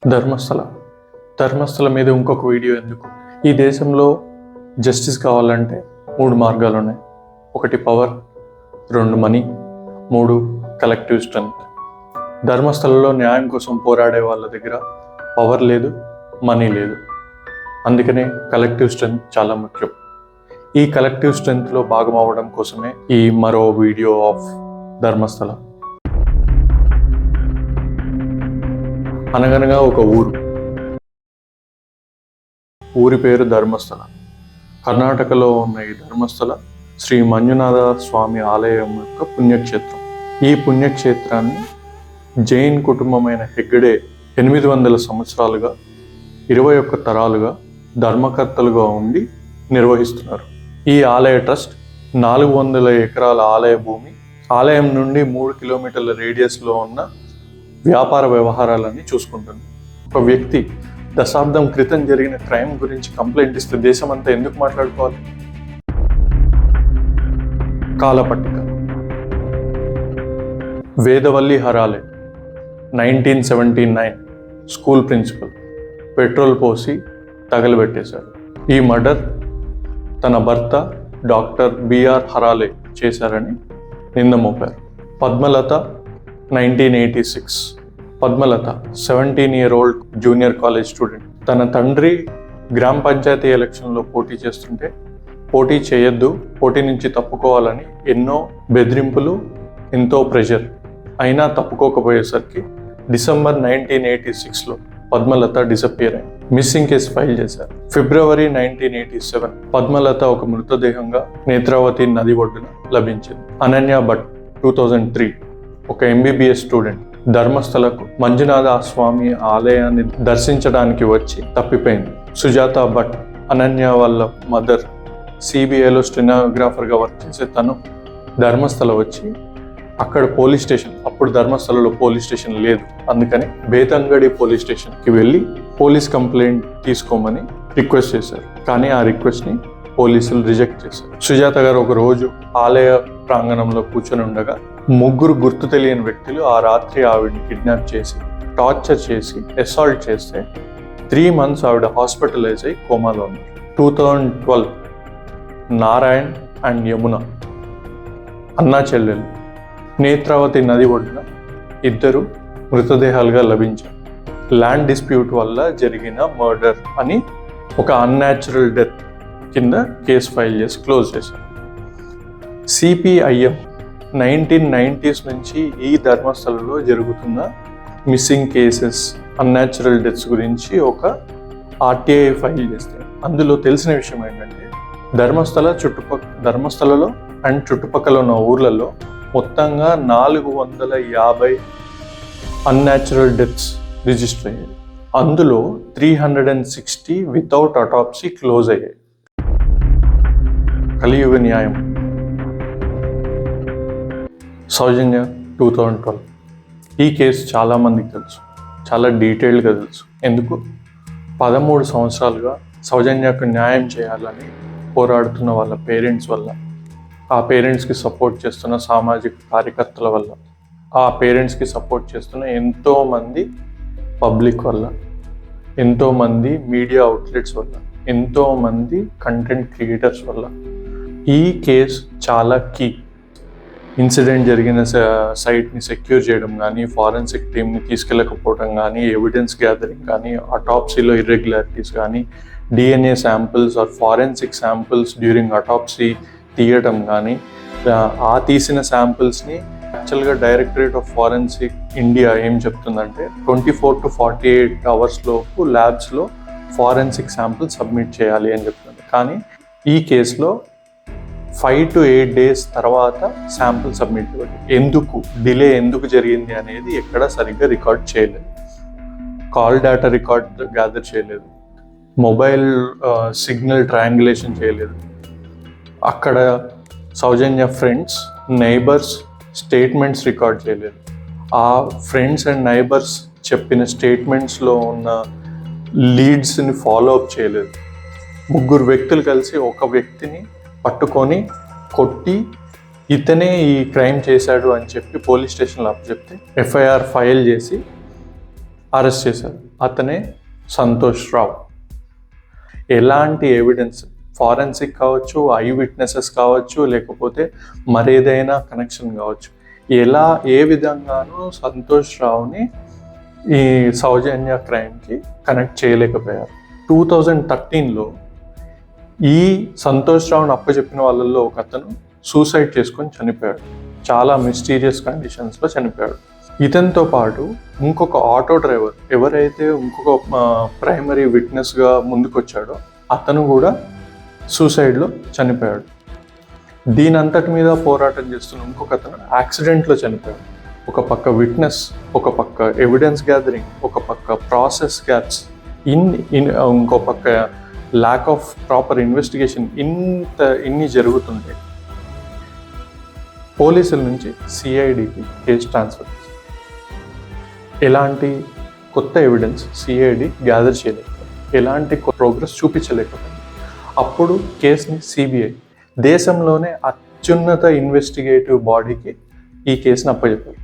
ధర్మస్థల మీద ఇంకొక వీడియో ఎందుకు? ఈ దేశంలో జస్టిస్ కావాలంటే 3 మార్గాలు ఉన్నాయి. 1 పవర్, 2 మనీ, 3 కలెక్టివ్ స్ట్రెంగ్త్. ధర్మస్థలలో న్యాయం కోసం పోరాడే వాళ్ళ దగ్గర పవర్ లేదు, మనీ లేదు. అందుకనే కలెక్టివ్ స్ట్రెంగ్త్ చాలా ముఖ్యం. ఈ కలెక్టివ్ స్ట్రెంగ్త్లో భాగం అవ్వడం కోసమే ఈ మరో వీడియో ఆఫ్ ధర్మస్థల. అనగనగా ఒక ఊరి పేరు ధర్మస్థల. కర్ణాటకలో ఉన్న ఈ ధర్మస్థల శ్రీ మంజునాథ స్వామి ఆలయం యొక్క పుణ్యక్షేత్రం. ఈ పుణ్యక్షేత్రాన్ని జైన్ కుటుంబమైన హెగ్గడే 800 సంవత్సరాలుగా 21 తరాలుగా ధర్మకర్తలుగా ఉండి నిర్వహిస్తున్నారు. ఈ ఆలయ ట్రస్ట్ 400 ఎకరాల ఆలయ భూమి, ఆలయం నుండి 3 కిలోమీటర్ల రేడియస్లో ఉన్న వ్యాపార వ్యవహారాలన్నీ చూసుకుంటుంది. ఒక వ్యక్తి దశాబ్దం క్రితం జరిగిన క్రైమ్ గురించి కంప్లైంట్ ఇస్తే దేశం అంతా ఎందుకు మాట్లాడుకోవాలి? కాలపట్టిక. వేదవల్లి హరాలే 1979 స్కూల్ ప్రిన్సిపల్ పెట్రోల్ పోసి తగలబెట్టేశారు. ఈ మర్డర్ తన భర్త డాక్టర్ బిఆర్ హరాలే చేశారని నింద మోపారు. Padmalatha 1986. Padmalatha 17-year-old junior college student. తన తండ్రి గ్రామ పంచాయతీ ఎలక్షన్లో పోటీ చేస్తుంటే పోటీ చేయొద్దు, పోటీ నుంచి తప్పుకోవాలని ఎన్నో బెదిరింపులు, ఎంతో ప్రెషర్ అయినా తప్పుకోకపోయేసరికి డిసెంబర్ 1986లో పద్మలత డిసప్పియర్ అయింది. మిస్సింగ్ కేసు ఫైల్ చేశారు. ఫిబ్రవరి 1987 పద్మలత ఒక మృతదేహంగా నేత్రావతి నది ఒడ్డున లభించింది. అనన్య భట్ 2003 ఒక MBBS స్టూడెంట్ ధర్మస్థలకు మంజునాథ స్వామి ఆలయాన్ని దర్శించడానికి వచ్చి తప్పిపోయింది. సుజాత భట్ అనన్య వాళ్ళ మదర్ CBIలో స్టెనోగ్రాఫర్గా వర్క్ చేసే తను ధర్మస్థల వచ్చి అక్కడ పోలీస్ స్టేషన్, అప్పుడు ధర్మస్థలలో పోలీస్ స్టేషన్ లేదు, అందుకని బేతంగడి పోలీస్ స్టేషన్కి వెళ్ళి పోలీస్ కంప్లైంట్ తీసుకోమని రిక్వెస్ట్ చేశారు. కానీ ఆ రిక్వెస్ట్ని పోలీసులు రిజెక్ట్ చేశారు. సుజాత గారు ఒక రోజు ఆలయ ప్రాంగణంలో కూర్చొని ఉండగా 3 గుర్తు తెలియని వ్యక్తులు ఆ రాత్రి ఆవిడని కిడ్నాప్ చేసి టార్చర్ చేసి అసాల్ట్ చేస్తే 3 months ఆవిడ హాస్పిటలైజ్ అయి కోమాలో ఉన్నారు. 2012 నారాయణ్ అండ్ యమున అన్నా చెల్లెలు నేత్రావతి నది ఒడ్డున 2 మృతదేహాలుగా లభించారు. ల్యాండ్ డిస్ప్యూట్ వల్ల జరిగిన మర్డర్ అని ఒక అన్యాచురల్ డెత్ కింద కేసు ఫైల్ చేసి క్లోజ్ చేశారు. CPIM 1990s నుంచి ఈ ధర్మస్థలలో జరుగుతున్న మిస్సింగ్ కేసెస్, అన్యాచురల్ డెత్స్ గురించి ఒక RTI ఫైల్ చేస్తే అందులో తెలిసిన విషయం ఏంటంటే ధర్మస్థలలో అండ్ చుట్టుపక్కల ఉన్న ఊర్లలో మొత్తంగా 450 అన్యాచురల్ డెత్స్ రిజిస్టర్ అయ్యాయి. అందులో 360 వితౌట్ అటాప్సీ క్లోజ్ అయ్యాయి. కలియుగ న్యాయం. సౌజన్య 2012. ఈ కేసు చాలామందికి తెలుసు, చాలా డీటెయిల్గా తెలుసు. ఎందుకు? 13 సంవత్సరాలుగా సౌజన్యకు న్యాయం చేయాలని పోరాడుతున్న వాళ్ళ పేరెంట్స్ వల్ల, ఆ పేరెంట్స్కి సపోర్ట్ చేస్తున్న సామాజిక కార్యకర్తల వల్ల, ఆ పేరెంట్స్కి సపోర్ట్ చేస్తున్న ఎంతోమంది పబ్లిక్ వల్ల, ఎంతోమంది మీడియా అవుట్లెట్స్ వల్ల, ఎంతోమంది కంటెంట్ క్రియేటర్స్ వల్ల ఈ కేసు చాలా కీ. ఇన్సిడెంట్ జరిగిన సైట్ని సెక్యూర్ చేయడం కానీ, ఫారెన్సిక్ టీమ్ని తీసుకెళ్ళకపోవడం కానీ, ఎవిడెన్స్ గ్యాదరింగ్ కానీ, అటాప్సీలో ఇర్రెగ్యులారిటీస్ కానీ, DNA samples or forensic samples during autopsy తీయడం కానీ, ఆ తీసిన శాంపిల్స్ని యాక్చువల్గా డైరెక్టరేట్ ఆఫ్ ఫారెన్సిక్ ఇండియా ఏం చెప్తుందంటే 24 to 48 hours లోపు ల్యాబ్స్లో ఫారెన్సిక్ శాంపిల్ సబ్మిట్ చేయాలి అని చెప్తుంది. కానీ ఈ కేసులో 5 to 8 days తర్వాత శాంపుల్ సబ్మిట్ చేయాలి. డిలే ఎందుకు జరిగింది అనేది ఎక్కడ సరిగ్గా రికార్డ్ చేయలేదు. కాల్ డేటా రికార్డ్ గ్యాదర్ చేయలేదు, మొబైల్ సిగ్నల్ ట్రయాంగులేషన్ చేయలేదు. అక్కడ సౌజన్య ఫ్రెండ్స్, నైబర్స్ స్టేట్మెంట్స్ రికార్డ్ చేయలేదు. ఆ ఫ్రెండ్స్ అండ్ నైబర్స్ చెప్పిన స్టేట్మెంట్స్లో ఉన్న లీడ్స్ని ఫాలో అప్ చేయలేదు. 3 వ్యక్తులు కలిసి ఒక వ్యక్తిని పట్టుకొని కొట్టి ఇతనే ఈ క్రైమ్ చేశాడు అని చెప్పి పోలీస్ స్టేషన్లో అప్పచెప్తే FIR ఫైల్ చేసి అరెస్ట్ చేశారు. అతనే సంతోష్ రావు. ఎలాంటి ఎవిడెన్స్, ఫారెన్సిక్ కావచ్చు, ఐ విట్నెసెస్ కావచ్చు, లేకపోతే మరేదైనా కనెక్షన్ కావచ్చు, ఏ విధంగానూ సంతోష్ రావుని ఈ సౌజన్య క్రైమ్కి కనెక్ట్ చేయలేకపోయారు. 2013లో ఈ సంతోష్ రావుని అప్పచెప్పిన వాళ్ళల్లో ఒక అతను సూసైడ్ చేసుకొని చనిపోయాడు. చాలా మిస్టీరియస్ కండిషన్స్లో చనిపోయాడు. ఇతనితో పాటు ఇంకొక ఆటో డ్రైవర్, ఎవరైతే ఇంకొక ప్రైమరీ విట్నెస్గా ముందుకొచ్చాడో అతను కూడా సూసైడ్లో చనిపోయాడు. దీనంతటి మీద పోరాటం చేస్తున్న ఇంకొక అతను యాక్సిడెంట్లో చనిపోయాడు. ఒక పక్క విట్నెస్, ఒక పక్క ఎవిడెన్స్ గ్యాదరింగ్, ఒక పక్క ప్రాసెస్ గ్యాప్స్, ఇంకో పక్క ల్యాక్ ఆఫ్ ప్రాపర్ ఇన్వెస్టిగేషన్, ఇన్ని జరుగుతుంటే పోలీసుల నుంచి సిఐడికి కేసు ట్రాన్స్ఫర్ చేశారు. ఎలాంటి కొత్త ఎవిడెన్స్ సిఐడి గ్యాదర్ చేయలేకపోయింది, ఎలాంటి ప్రోగ్రెస్ చూపించలేకపోయింది. అప్పుడు కేసుని సిబిఐ, దేశంలోనే అత్యున్నత ఇన్వెస్టిగేటివ్ బాడీకి ఈ కేసుని అప్పచెప్పారు.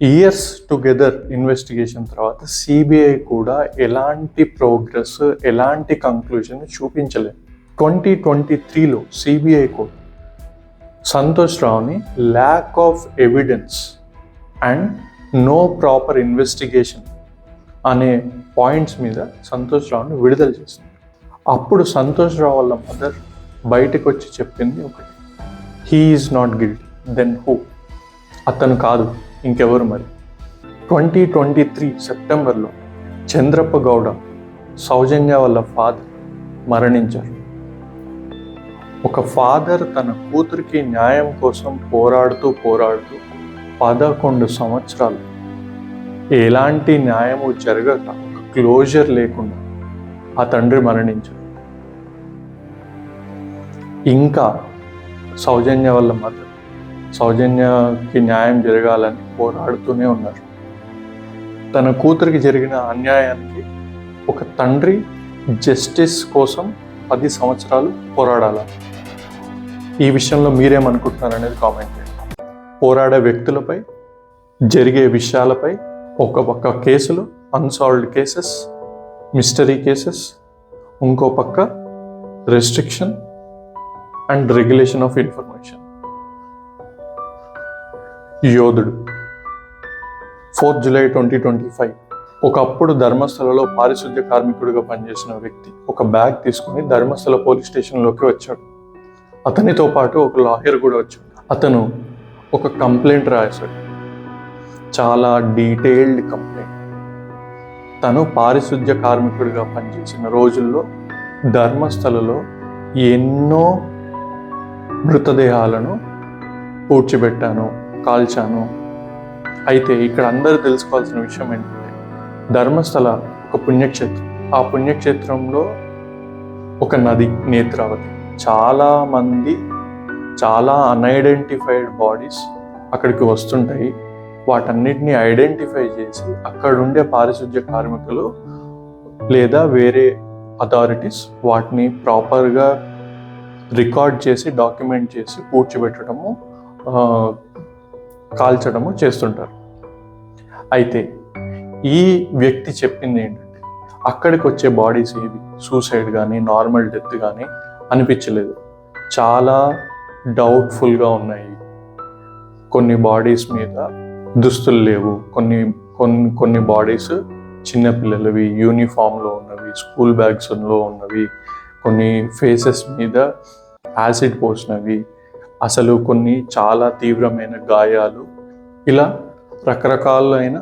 ఇయర్స్ టుగెదర్ ఇన్వెస్టిగేషన్ తర్వాత సిబిఐ కూడా ఎలాంటి ప్రోగ్రెస్, ఎలాంటి కంక్లూజన్ చూపించలేదు. 2023లో సిబిఐ కూడా సంతోష్ రావుని lack of evidence and no proper investigation అనే పాయింట్స్ మీద సంతోష్ రావుని విడుదల చేసింది. అప్పుడు సంతోష్ రావు వాళ్ళ మదర్ బయటకు వచ్చి చెప్పింది ఒకటి, he is not guilty, then who? అతను కాదు, ఇంకెవరు మరి? 2023 సెప్టెంబర్లో చంద్రప్ప గౌడ, సౌజన్య వాళ్ళ ఫాదర్ మరణించారు. ఒక ఫాదర్ తన కూతురికి న్యాయం కోసం పోరాడుతూ 11 సంవత్సరాలు ఎలాంటి న్యాయము జరగక, ఒక క్లోజర్ లేకుండా ఆ తండ్రి మరణించారు. ఇంకా సౌజన్య వాళ్ళ మదర్ సౌజన్యకి న్యాయం జరగాలని పోరాడుతూనే ఉన్నారు. తన కూతురికి జరిగిన అన్యాయానికి ఒక తండ్రి జస్టిస్ కోసం 10 సంవత్సరాలు పోరాడాలి. ఈ విషయంలో మీరేమనుకుంటున్నారు అనేది కామెంట్ చేయండి. పోరాడే వ్యక్తులపై, జరిగే విషయాలపై ఒక పక్క కేసులు, అన్సాల్వ్డ్ కేసెస్, మిస్టరీ కేసెస్, ఇంకో పక్క restriction and regulation of information. యోధుడు 4 జూలై 2025 ఒకప్పుడు ధర్మస్థలలో పారిశుద్ధ్య కార్మికుడిగా పనిచేసిన వ్యక్తి ఒక బ్యాగ్ తీసుకుని ధర్మస్థల పోలీస్ స్టేషన్లోకి వచ్చాడు. అతనితో పాటు ఒక లాయర్ కూడా వచ్చాడు. అతను ఒక కంప్లైంట్ రాశాడు, చాలా డీటెయిల్డ్ కంప్లైంట్. తను పారిశుద్ధ్య కార్మికుడిగా పనిచేసిన రోజుల్లో ధర్మస్థలలో ఎన్నో మృతదేహాలను పూడ్చిపెట్టాను, కాల్చాను. అయితే ఇక్కడ అందరూ తెలుసుకోవాల్సిన విషయం ఏంటంటే, ధర్మస్థల ఒక పుణ్యక్షేత్రం. ఆ పుణ్యక్షేత్రంలో ఒక నది నేత్రావతి. చాలా అన్ఐడెంటిఫైడ్ బాడీస్ అక్కడికి వస్తుంటాయి. వాటన్నిటిని ఐడెంటిఫై చేసి అక్కడుండే పారిశుద్ధ్య కార్మికులు లేదా వేరే అథారిటీస్ వాటిని ప్రాపర్గా రికార్డ్ చేసి, డాక్యుమెంట్ చేసి పూడ్చిపెట్టడము, కాల్చడము చేస్తుంటారు. అయితే ఈ వ్యక్తి చెప్పింది ఏంటంటే, అక్కడికి వచ్చే బాడీస్ ఏవి సూసైడ్ కానీ నార్మల్ డెత్ కానీ అనిపించలేదు, చాలా డౌట్ఫుల్గా ఉన్నాయి. కొన్ని బాడీస్ మీద దుస్తులు లేవు, కొన్ని బాడీస్ చిన్నపిల్లలవి, యూనిఫామ్లో ఉన్నవి, స్కూల్ బ్యాగ్స్లో ఉన్నవి, కొన్ని ఫేసెస్ మీద యాసిడ్ పోసినవి, అసలు కొన్ని చాలా తీవ్రమైన గాయాలు, ఇలా రకరకాలైన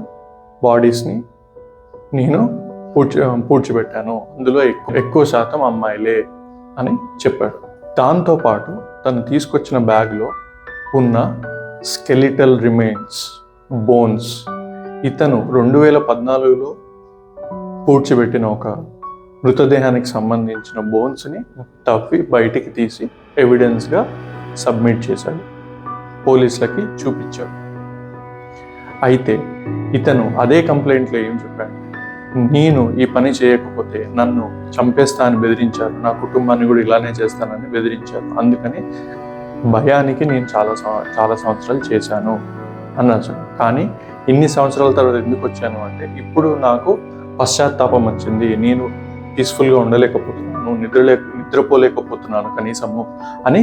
బాడీస్ని నేను పూడ్చిపెట్టాను. అందులో ఎక్కువ శాతం అమ్మాయిలే అని చెప్పాడు. దాంతోపాటు తను తీసుకొచ్చిన బ్యాగ్లో ఉన్న స్కెలిటల్ రిమైన్స్, బోన్స్, ఇతను 2014లో పూడ్చిపెట్టిన ఒక మృతదేహానికి సంబంధించిన బోన్స్ని తవ్వి బయటికి తీసి ఎవిడెన్స్గా సబ్మిట్ చేశాడు, పోలీసులకి చూపించాడు. అయితే ఇతను అదే కంప్లైంట్లో ఏం చెప్పాడు, నేను ఈ పని చేయకపోతే నన్ను చంపేస్తా అని బెదిరించారు, నా కుటుంబాన్ని కూడా ఇలానే చేస్తానని బెదిరించారు, అందుకని భయానికి నేను చాలా సంవత్సరాలు చేశాను అన్నాడు. కానీ ఇన్ని సంవత్సరాల తర్వాత ఎందుకు వచ్చాను అంటే, ఇప్పుడు నాకు పశ్చాత్తాపం వచ్చింది, నేను పీస్ఫుల్గా ఉండలేకపోతున్నాను, నిద్రపోలేకపోతున్నాను కనీసము అని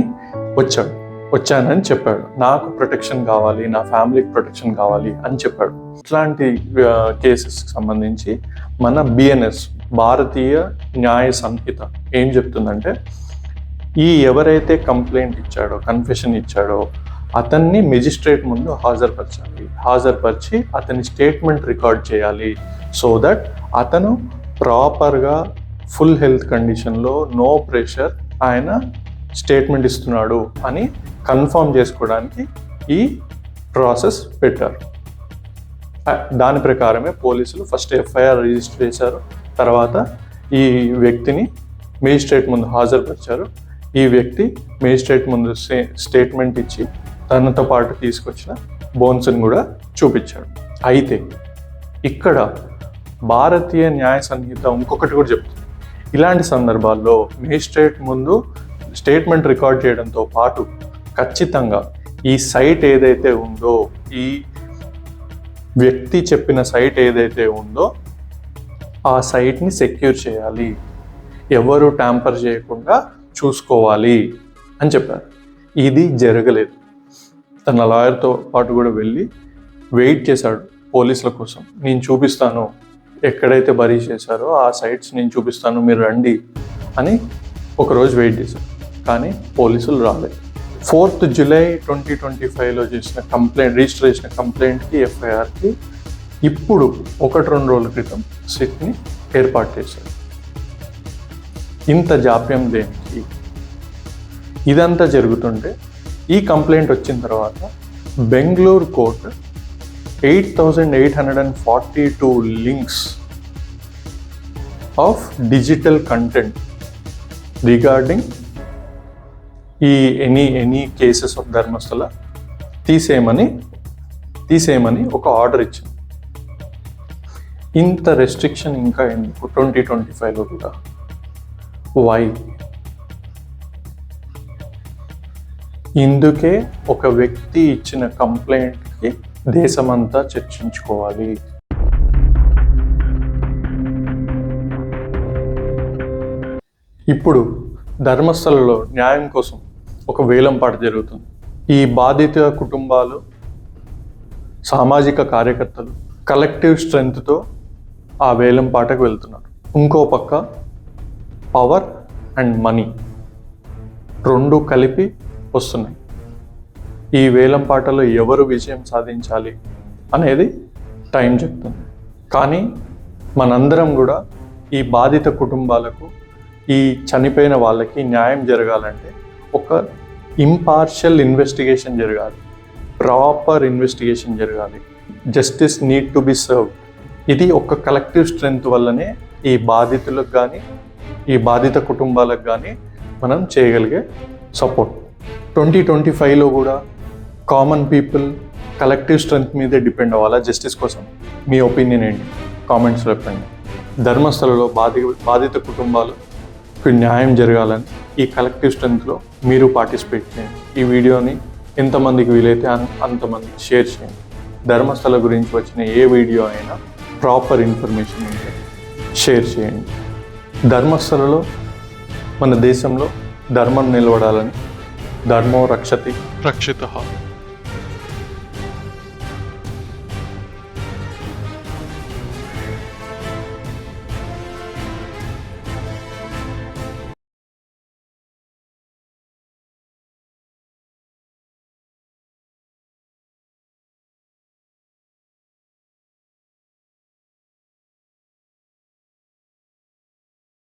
వచ్చానని చెప్పాడు. నాకు ప్రొటెక్షన్ కావాలి, నా ఫ్యామిలీకి ప్రొటెక్షన్ కావాలి అని చెప్పాడు. ఇట్లాంటి కేసెస్కి సంబంధించి మన బిఎన్ఎస్ భారతీయ న్యాయ సంహిత ఏం చెప్తుందంటే, ఎవరైతే కంప్లైంట్ ఇచ్చాడో, కన్ఫెషన్ ఇచ్చాడో అతన్ని మెజిస్ట్రేట్ ముందు హాజరుపరిచి అతని స్టేట్మెంట్ రికార్డ్ చేయాలి. సో దట్ అతను ప్రాపర్గా ఫుల్ హెల్త్ కండిషన్లో నో ప్రెషర్ ఆయన స్టేట్మెంట్ ఇస్తున్నాడు అని కన్ఫర్మ్ చేసుకోవడానికి ఈ ప్రాసెస్ పెట్టారు. దాని ప్రకారమే పోలీసులు ఫస్ట్ ఎఫ్ఐఆర్ రిజిస్టర్ చేశారు. తర్వాత ఈ వ్యక్తిని మేజిస్ట్రేట్ ముందు హాజరుపరిచారు. ఈ వ్యక్తి మేజిస్ట్రేట్ ముందు స్టేట్మెంట్ ఇచ్చి తనతో పాటు తీసుకొచ్చిన బోన్స్ని కూడా చూపించాడు. అయితే ఇక్కడ భారతీయ న్యాయ సంహిత ఇంకొకటి కూడా చెప్తుంది. ఇలాంటి సందర్భాల్లో మేజిస్ట్రేట్ ముందు స్టేట్మెంట్ రికార్డ్ చేయడంతో పాటు ఖచ్చితంగా ఈ సైట్ ఏదైతే ఉందో, ఈ వ్యక్తి చెప్పిన సైట్ ఏదైతే ఉందో ఆ సైట్ని సెక్యూర్ చేయాలి, ఎవరు ట్యాంపర్ చేయకుండా చూసుకోవాలి అని చెప్పారు. ఇది జరగలేదు. తన లాయర్తో పాటు కూడా వెళ్ళి వెయిట్ చేశాడు పోలీసుల కోసం. నేను చూపిస్తాను, ఎక్కడైతే బరీ చేశారో ఆ సైట్స్ నేను చూపిస్తాను, మీరు రండి అని ఒకరోజు వెయిట్ చేశారు. కానీ పోలీసులు రాలేదు. 4th July 2025 రిజిస్టర్ చేసిన కంప్లైంట్కి, ఎఫ్ఐఆర్కి ఇప్పుడు 1-2 రోజుల క్రితం సిట్ని ఏర్పాటు చేశారు. ఇంత జాప్యం దేనికి? ఇదంతా జరుగుతుంటే ఈ కంప్లైంట్ వచ్చిన తర్వాత Bengaluru court 8,842 links of digital content regarding any cases of Dharmasthala తీసేయమని ఒక ఆర్డర్ ఇచ్చింది. ఇంత రెస్ట్రిక్షన్ ఇంకా ఎందుకు 2025లో కూడా? వై? ఇందుకే ఒక వ్యక్తి ఇచ్చిన కంప్లైంట్కి దేశమంతా చర్చించుకోవాలి. ఇప్పుడు ధర్మస్థలలో న్యాయం కోసం ఒక వేలంపాట జరుగుతుంది. ఈ బాధిత కుటుంబాలు, సామాజిక కార్యకర్తలు కలెక్టివ్ స్ట్రెంగ్త్తో ఆ వేలంపాటకు వెళ్తున్నారు. ఇంకో పక్క పవర్ అండ్ మనీ రెండు కలిపి వస్తున్నాయి. ఈ వేలంపాటలో ఎవరు విజయం సాధించాలి అనేది టైం చెప్తుంది. కానీ మనందరం కూడా ఈ బాధిత కుటుంబాలకు, ఈ చనిపోయిన వాళ్ళకి న్యాయం జరగాలంటే ఒక ఇంపార్షియల్ ఇన్వెస్టిగేషన్ జరగాలి, ప్రాపర్ ఇన్వెస్టిగేషన్ జరగాలి. Justice need to be served. ఇది ఒక కలెక్టివ్ స్ట్రెంగ్త్ వల్లనే ఈ బాధితులకు కానీ, ఈ బాధిత కుటుంబాలకు కానీ మనం చేయగలిగే సపోర్ట్. 2025లో కూడా కామన్ పీపుల్ కలెక్టివ్ స్ట్రెంగ్త్ మీదే డిపెండ్ అవ్వాలా జస్టిస్ కోసం? మీ ఒపీనియన్ ఏంటి? కామెంట్స్లో చెప్పండి. ధర్మస్థలలో బాధిత కుటుంబాలకు న్యాయం జరగాలని ఈ కలెక్టివ్ స్ట్రెంగ్త్లో మీరు పార్టిసిపేట్ చేయండి. ఈ వీడియోని ఎంతమందికి వీలైతే అంతమందికి షేర్ చేయండి. ధర్మస్థల గురించి వచ్చిన ఏ వీడియో అయినా ప్రాపర్ ఇన్ఫర్మేషన్ ఉంటే షేర్ చేయండి. ధర్మస్థలలో మన దేశంలో ధర్మం నిలబడాలని ధర్మో రక్షతి రక్షితః